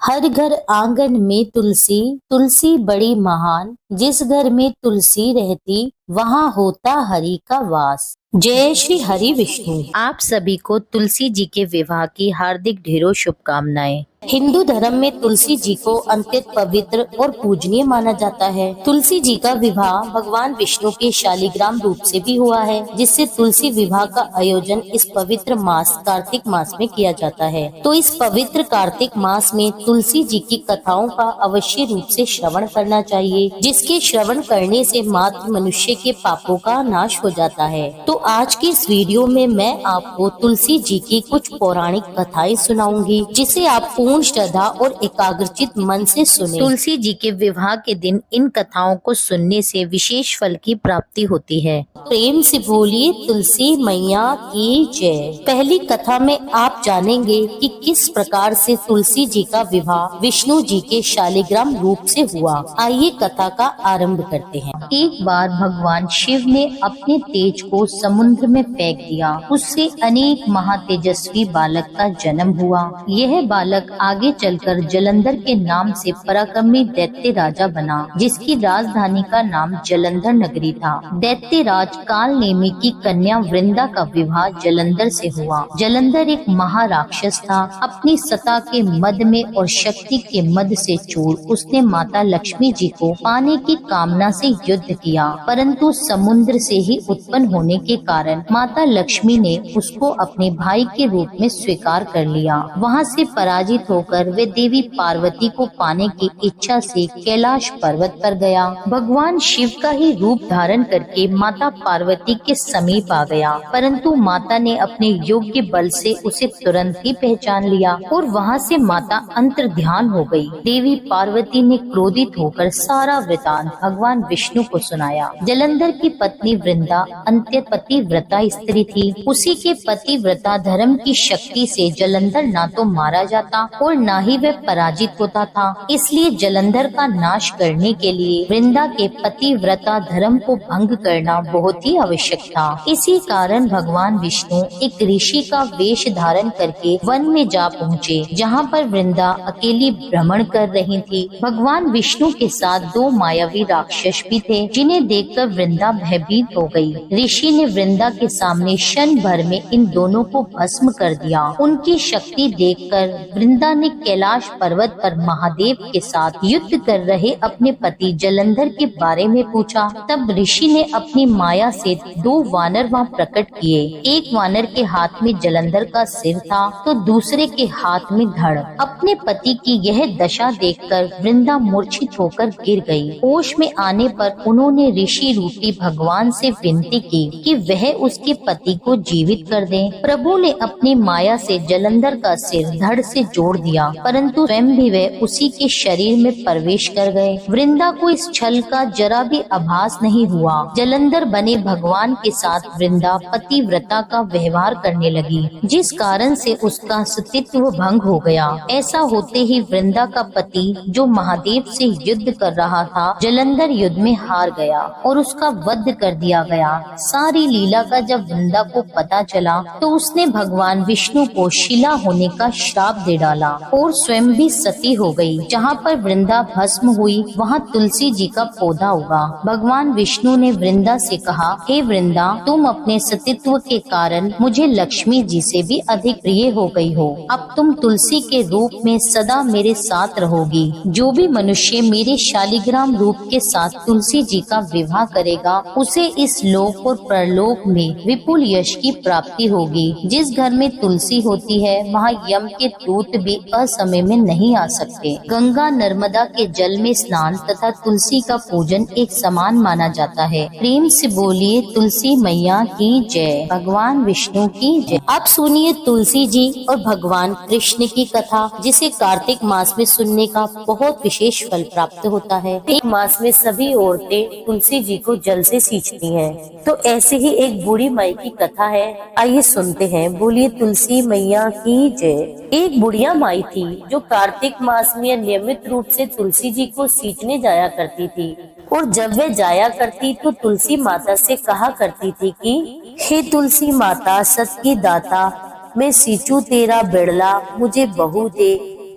हर घर आंगन में तुलसी, तुलसी बड़ी महान। जिस घर में तुलसी रहती वहाँ होता हरि का वास। जय श्री हरि विष्णु। आप सभी को तुलसी जी के विवाह की हार्दिक ढेरों शुभकामनाएं। हिंदू धर्म में तुलसी जी को अत्यंत पवित्र और पूजनीय माना जाता है। तुलसी जी का विवाह भगवान विष्णु के शालिग्राम रूप से भी हुआ है, जिससे तुलसी विवाह का आयोजन इस पवित्र मास कार्तिक मास में किया जाता है। तो इस पवित्र कार्तिक मास में तुलसी जी की कथाओं का अवश्य रूप से श्रवण करना चाहिए, जिसके श्रवण करने से मात्र मनुष्य के पापों का नाश हो जाता है। तो आज की इस वीडियो में मैं आपको तुलसी जी की कुछ पौराणिक कथाएं सुनाऊंगी, जिसे आप पूर्ण श्रद्धा और एकाग्रचित मन से सुने। तुलसी जी के विवाह के दिन इन कथाओं को सुनने से विशेष फल की प्राप्ति होती है। प्रेम से बोलिए तुलसी मैया की जय। पहली कथा में आप जानेंगे कि किस प्रकार से तुलसी जी का विवाह विष्णु जी के शालिग्राम रूप से हुआ। आइए कथा का आरंभ करते हैं। एक बार भगवान शिव ने अपने तेज को समुद्र में फेंक दिया। उससे अनेक महातेजस्वी बालक का जन्म हुआ। यह बालक आगे चलकर जलंधर के नाम से पराक्रमी दैत्य राजा बना, जिसकी राजधानी का नाम जलंधर नगरी था। दैत्य राज कालनेमी की कन्या वृंदा का विवाह जलंधर से हुआ। जलंधर एक महाराक्षस था। अपनी सत्ता के मद में और शक्ति के मद से चूर उसने माता लक्ष्मी जी को पाने की कामना से युद्ध किया, परंतु समुद्र से ही उत्पन्न होने के कारण माता लक्ष्मी ने उसको अपने भाई के रूप में स्वीकार कर लिया। वहाँ से पराजित होकर वे देवी पार्वती को पाने की इच्छा से कैलाश पर्वत पर गया। भगवान शिव का ही रूप धारण करके माता पार्वती के समीप आ गया, परंतु माता ने अपने योग्य बल से उसे तुरंत ही पहचान लिया और वहाँ से माता अंतर्ध्यान हो गई। देवी पार्वती ने क्रोधित होकर सारा वृतांत भगवान विष्णु को सुनाया। जलंधर की पत्नी वृंदा अत्यंत पतिव्रता स्त्री थी। उसी के पतिव्रता धर्म की शक्ति से जलंधर ना तो मारा जाता और न ही वह पराजित होता था। इसलिए जलंधर का नाश करने के लिए वृंदा के पतिव्रता धर्म को भंग करना बहुत ही आवश्यक था। इसी कारण भगवान विष्णु एक ऋषि का वेश धारण करके वन में जा पहुँचे, जहाँ पर वृंदा अकेली भ्रमण कर रही थी। भगवान विष्णु के साथ दो मायावी राक्षस भी थे, जिन्हें देखकर वृंदा भयभीत हो गई। ऋषि ने वृंदा के सामने क्षण भर में इन दोनों को भस्म कर दिया। उनकी शक्ति देखकर वृंदा ने कैलाश पर्वत पर महादेव के साथ युद्ध कर रहे अपने पति जलंधर के बारे में पूछा। तब ऋषि ने अपनी माया से दो वानर वहाँ प्रकट किए। एक वानर के हाथ में जलंधर का सिर था तो दूसरे के हाथ में धड़। अपने पति की यह दशा देखकर वृंदा मूर्छित होकर गिर गई। होश में आने पर उन्होंने ऋषि रूपी भगवान से विनती की कि वह उसके पति को जीवित कर दें। प्रभु ने अपनी माया से जलंधर का सिर धड़ से जोड़ दिया, परंतु स्वयं भी वह उसी के शरीर में प्रवेश कर गए। वृंदा को इस छल का जरा भी आभास नहीं हुआ। जलंधर बने भगवान के साथ वृंदा पतिव्रता का व्यवहार करने लगी, जिस कारण से उसका अस्तित्व भंग हो गया। ऐसा होते ही वृंदा का पति जो महादेव से युद्ध कर रहा था, जलंधर युद्ध में हार गया और उसका वध कर दिया गया। सारी लीला का जब वृंदा को पता चला तो उसने भगवान विष्णु को शिला होने का श्राप दे डाला और स्वयं भी सती हो गई। जहाँ पर वृंदा भस्म हुई वहाँ तुलसी जी का पौधा उगा। भगवान विष्णु ने वृंदा से कहा, हे वृंदा, तुम अपने सतीत्व के कारण मुझे लक्ष्मी जी से भी अधिक प्रिय हो गई हो। अब तुम तुलसी के रूप में सदा मेरे साथ रहोगी। जो भी मनुष्य मेरे शालिग्राम रूप के साथ तुलसी जी का विवाह करेगा, उसे इस लोक और परलोक में विपुल यश की प्राप्ति होगी। जिस घर में तुलसी होती है वहाँ यम के दूत भी असमय में नहीं आ सकते। गंगा नर्मदा के जल में स्नान तथा तुलसी का पूजन एक समान माना जाता है। प्रेम से बोलिए तुलसी मैया की जय। भगवान विष्णु की जय। अब सुनिए तुलसी जी और भगवान कृष्ण की कथा, जिसे कार्तिक मास में सुनने का बहुत विशेष फल प्राप्त होता है। एक मास में सभी औरतें तुलसी जी को जल से सींचती हैं। तो ऐसे ही एक बूढ़ी माई की कथा है, आइए सुनते हैं। बोलिए तुलसी मैया की जय। एक बुढ़िया माई थी जो कार्तिक मास में नियमित रूप से तुलसी जी को सींचने जाया करती थी, और जब वह जाया करती तो तुलसी माता से कहा करती थी कि हे तुलसी माता, सत की दाता, मैं सींचू तेरा बिड़ला, मुझे बहू दे।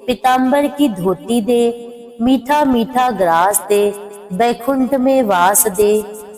पीताम्बर की धोती दे, मीठा मीठा ग्रास दे, बैकुंठ में वास दे,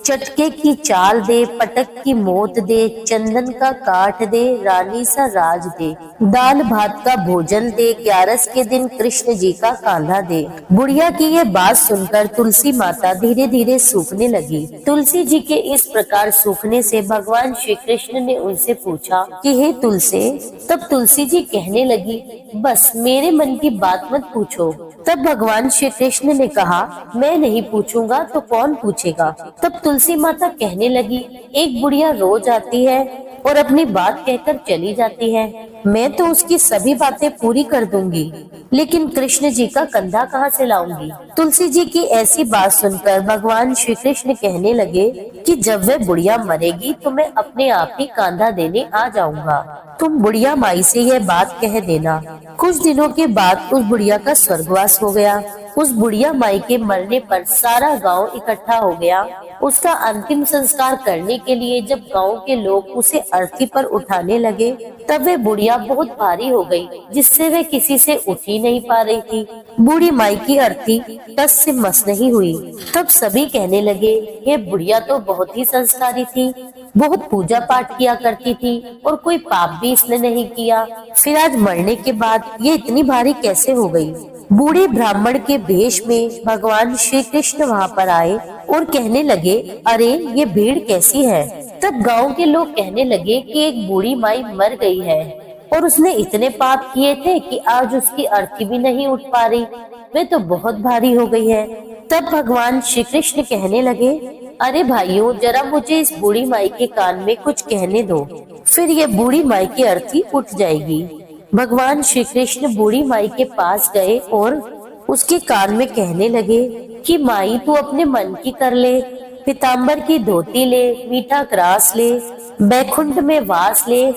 चटके की चाल दे, पटक की मोत दे, चंदन का काठ दे, रानी सा राज दे, दाल भात का भोजन दे, 11 के दिन कृष्ण जी का कांधा दे। बुढ़िया की ये बात सुनकर तुलसी माता धीरे धीरे सूखने लगी। तुलसी जी के इस प्रकार सूखने से भगवान श्री कृष्ण ने उनसे पूछा कि हे तुलसी। तब तुलसी जी कहने लगी, बस मेरे मन की बात मत पूछो। तब भगवान श्री कृष्ण ने कहा, मैं नहीं पूछूंगा तो कौन पूछेगा। तब तुलसी माता कहने लगी, एक बुढ़िया रोज आती है और अपनी बात कहकर चली जाती है, मैं तो उसकी सभी बातें पूरी कर दूंगी, लेकिन कृष्ण जी का कंधा कहाँ से लाऊंगी। तुलसी जी की ऐसी बात सुनकर भगवान श्री कृष्ण कहने लगे कि जब वह बुढ़िया मरेगी तो मैं अपने आप ही कांधा देने आ जाऊंगा। तुम बुढ़िया माई से यह बात कह देना। कुछ दिनों के बाद उस बुढ़िया का स्वर्गवास हो गया। उस बुढ़िया माई के मरने पर सारा गांव इकट्ठा हो गया। उसका अंतिम संस्कार करने के लिए जब गांव के लोग उसे अर्थी पर उठाने लगे, तब वह बुढ़िया बहुत भारी हो गई, जिससे वह किसी से उठ ही नहीं पा रही थी। बूढ़ी माई की अर्थी टस से मस नहीं हुई। तब सभी कहने लगे, ये बुढ़िया तो बहुत ही संस्कारी थी, बहुत पूजा पाठ किया करती थी और कोई पाप भी इसने नहीं किया, फिर आज मरने के बाद ये इतनी भारी कैसे हो गई। बूढ़े ब्राह्मण के वेश में भगवान श्री कृष्ण वहाँ पर आए और कहने लगे, अरे ये भीड़ कैसी है। तब गांव के लोग कहने लगे कि एक बूढ़ी माई मर गई है और उसने इतने पाप किए थे कि आज उसकी अर्थी भी नहीं उठ पा रही, वे तो बहुत भारी हो गई है। तब भगवान श्री कृष्ण कहने लगे, अरे भाइयों, जरा मुझे इस बूढ़ी माई के कान में कुछ कहने दो, फिर ये बूढ़ी माई की अर्थी उठ जाएगी। भगवान श्री कृष्ण बूढ़ी माई के पास गए और उसके कान में कहने लगे कि माई तू अपने मन की कर ले, पीताम्बर की धोती ले, मीठा ग्रास ले, बैकुंठ में वास ले,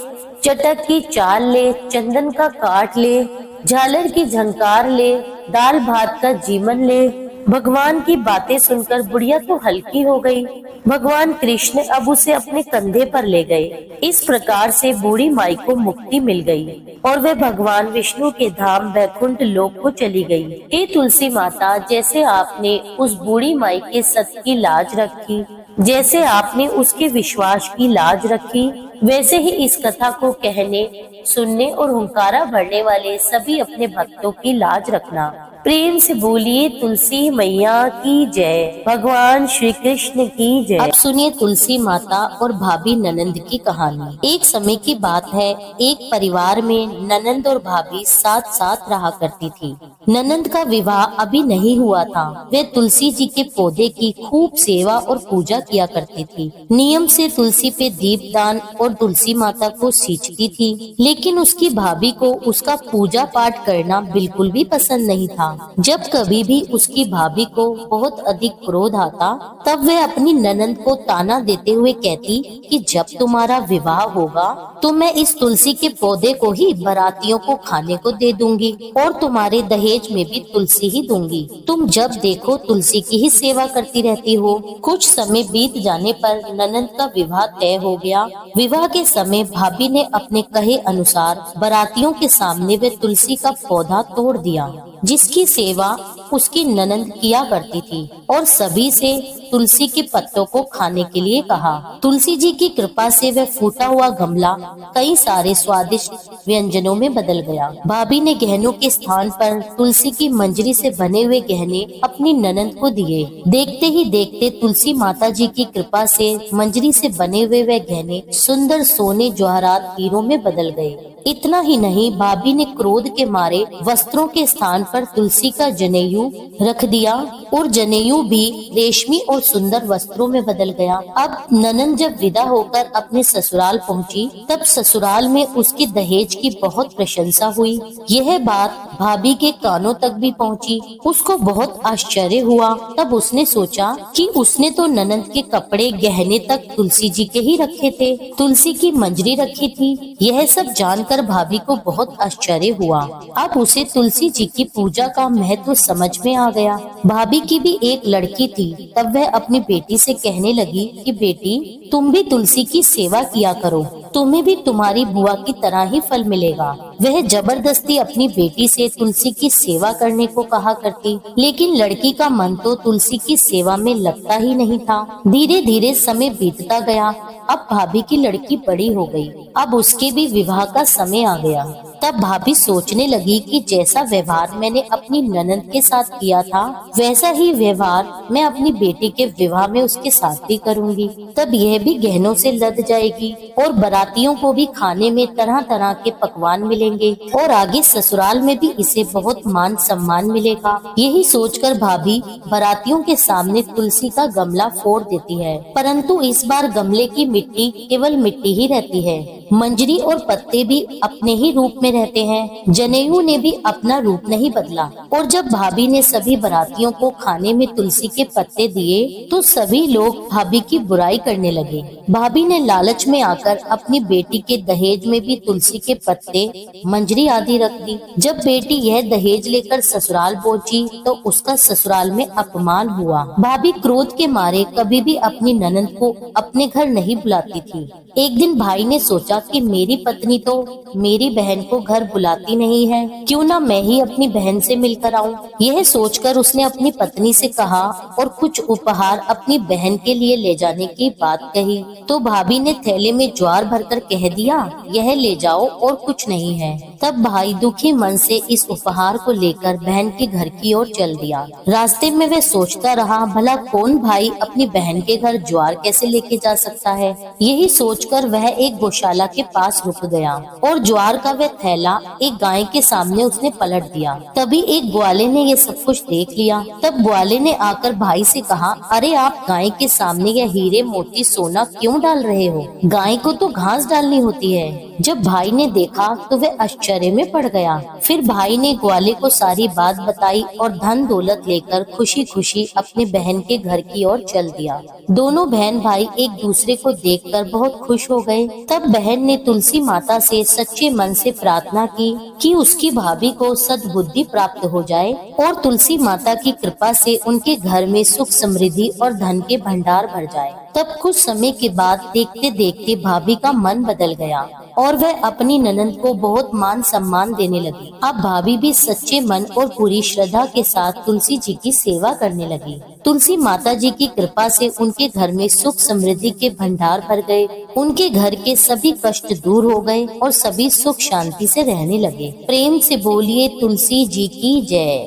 चटक की चाल ले, चंदन का काठ ले, झालर की झंकार ले, दाल भात का जीवन ले। भगवान की बातें सुनकर बुढ़िया तो हल्की हो गई। भगवान कृष्ण अब उसे अपने कंधे पर ले गए। इस प्रकार से बूढ़ी माई को मुक्ति मिल गई और वह भगवान विष्णु के धाम वैकुंठ लोक को चली गई। हे तुलसी माता, जैसे आपने उस बूढ़ी माई के सत की लाज रखी, जैसे आपने उसके विश्वास की लाज रखी, वैसे ही इस कथा को कहने, सुनने और हुंकारा भरने वाले सभी अपने भक्तों की लाज रखना। प्रेम से बोलिए तुलसी मैया की जय, भगवान श्री कृष्ण की जय। अब सुनिए तुलसी माता और भाभी ननंद की कहानी। एक समय की बात है, एक परिवार में ननंद और भाभी साथ साथ रहा करती थी। ननंद का विवाह अभी नहीं हुआ था। वे तुलसी जी के पौधे की खूब सेवा और पूजा किया करती थी। नियम से तुलसी पे दीपदान और तुलसी माता को सींचती थी, लेकिन उसकी भाभी को उसका पूजा पाठ करना बिल्कुल भी पसंद नहीं था। जब कभी भी उसकी भाभी को बहुत अधिक क्रोध आता, तब वह अपनी ननंद को ताना देते हुए कहती कि जब तुम्हारा विवाह होगा तो मैं इस तुलसी के पौधे को ही बारातियों को खाने को दे दूंगी और तुम्हारे दहेज में भी तुलसी ही दूंगी। तुम जब देखो तुलसी की ही सेवा करती रहती हो। कुछ समय बीत जाने पर ननंद का विवाह तय हो गया। विवाह के समय भाभी ने अपने कहे अनुसार बारातियों के सामने वे तुलसी का पौधा तोड़ दिया, जिसकी सेवा उसकी ननंद किया करती थी, और सभी से तुलसी के पत्तों को खाने के लिए कहा। तुलसी जी की कृपा से वह फूटा हुआ गमला कई सारे स्वादिष्ट व्यंजनों में बदल गया। भाभी ने गहनों के स्थान पर तुलसी की मंजरी से बने हुए गहने अपनी ननंद को दिए। देखते ही देखते तुलसी माता जी की कृपा से मंजरी से बने हुए वह गहने सुंदर सोने जवाहरात हीरों में बदल गए। इतना ही नहीं, भाभी ने क्रोध के मारे वस्त्रों के स्थान पर तुलसी का जनेऊ रख दिया और जनेऊ भी रेशमी और सुंदर वस्त्रों में बदल गया। अब ननंद जब विदा होकर अपने ससुराल पहुंची, तब ससुराल में उसके दहेज की बहुत प्रशंसा हुई। यह बात भाभी के कानों तक भी पहुंची। उसको बहुत आश्चर्य हुआ। तब उसने सोचा कि उसने तो ननंद के कपड़े गहने तक तुलसी जी के ही रखे थे, तुलसी की मंजरी रखी थी। यह सब जानकर भाभी को बहुत आश्चर्य हुआ। अब उसे तुलसी जी की पूजा का महत्व समझ में आ गया। भाभी की भी एक लड़की थी। तब वह अपनी बेटी से कहने लगी कि बेटी, तुम भी तुलसी की सेवा किया करो। तुम्हें भी तुम्हारी बुआ की तरह ही फल मिलेगा। वह जबरदस्ती अपनी बेटी से तुलसी की सेवा करने को कहा करती, लेकिन लड़की का मन तो तुलसी की सेवा में लगता ही नहीं था। धीरे धीरे समय बीतता गया। अब भाभी की लड़की बड़ी हो गई। अब उसके भी विवाह का समय आ गया। तब भाभी सोचने लगी कि जैसा व्यवहार मैंने अपनी ननद के साथ किया था, वैसा ही व्यवहार मैं अपनी बेटी के विवाह में उसके साथ भी करूंगी। तब यह भी गहनों से लद जाएगी और बारातियों को भी खाने में तरह तरह के पकवान मिलेंगे और आगे ससुराल में भी इसे बहुत मान सम्मान मिलेगा। यही सोचकर भाभी बारातियों के सामने तुलसी का गमला फोड़ देती है, परंतु इस बार गमले की मिट्टी केवल मिट्टी ही रहती है। मंजरी और पत्ते भी अपने ही रूप में रहते हैं। जनेऊ ने भी अपना रूप नहीं बदला। और जब भाभी ने सभी बारातियों को खाने में तुलसी के पत्ते दिए तो सभी लोग भाभी की बुराई करने लगे। भाभी ने लालच में आकर अपनी बेटी के दहेज में भी तुलसी के पत्ते, मंजरी आदि रख दी। जब बेटी यह दहेज लेकर ससुराल पहुंची तो उसका ससुराल में अपमान हुआ। भाभी क्रोध के मारे कभी भी अपनी ननद को अपने घर नहीं बुलाती थी। एक दिन भाई ने सोचा कि मेरी पत्नी तो मेरी बहन को घर बुलाती नहीं है, क्यों ना मैं ही अपनी बहन से मिलकर आऊं। यह सोचकर उसने अपनी पत्नी से कहा और कुछ उपहार अपनी बहन के लिए ले जाने की बात कही। तो भाभी ने थैले में ज्वार भरकर कह दिया, यह ले जाओ और कुछ नहीं है। तब भाई दुखी मन से इस उपहार को लेकर बहन के घर की ओर चल दिया। रास्ते में वह सोचता रहा, भला कौन भाई अपनी बहन के घर ज्वार कैसे लेके जा सकता है। यही सोचकर वह एक गौशाला के पास रुक गया और ज्वार का वह थैला एक गाय के सामने उसने पलट दिया। तभी एक ग्वाले ने ये सब कुछ देख लिया। तब ग्वाले ने आकर भाई से कहा, अरे आप गाय के सामने यह हीरे मोती सोना क्यों डाल रहे हो? गाय को तो घास डालनी होती है। जब भाई ने देखा तो वह आश्चर्य में पड़ गया। फिर भाई ने ग्वाले को सारी बात बताई और धन दौलत लेकर खुशी खुशी अपने बहन के घर की ओर चल दिया। दोनों बहन भाई एक दूसरे को देखकर बहुत खुश हो गए। तब बहन ने तुलसी माता से सच्चे मन से प्रार्थना की कि उसकी भाभी को सद्बुद्धि प्राप्त हो जाए और तुलसी माता की कृपा से उनके घर में सुख समृद्धि और धन के भंडार भर जाए। तब कुछ समय के बाद देखते देखते भाभी का मन बदल गया और वह अपनी ननद को बहुत मान सम्मान देने लगी। अब भाभी भी सच्चे मन और पूरी श्रद्धा के साथ तुलसी जी की सेवा करने लगी। तुलसी माता जी की कृपा से उनके घर में सुख समृद्धि के भंडार भर गए। उनके घर के सभी कष्ट दूर हो गए और सभी सुख शांति से रहने लगे। प्रेम से बोलिए तुलसी जी की जय।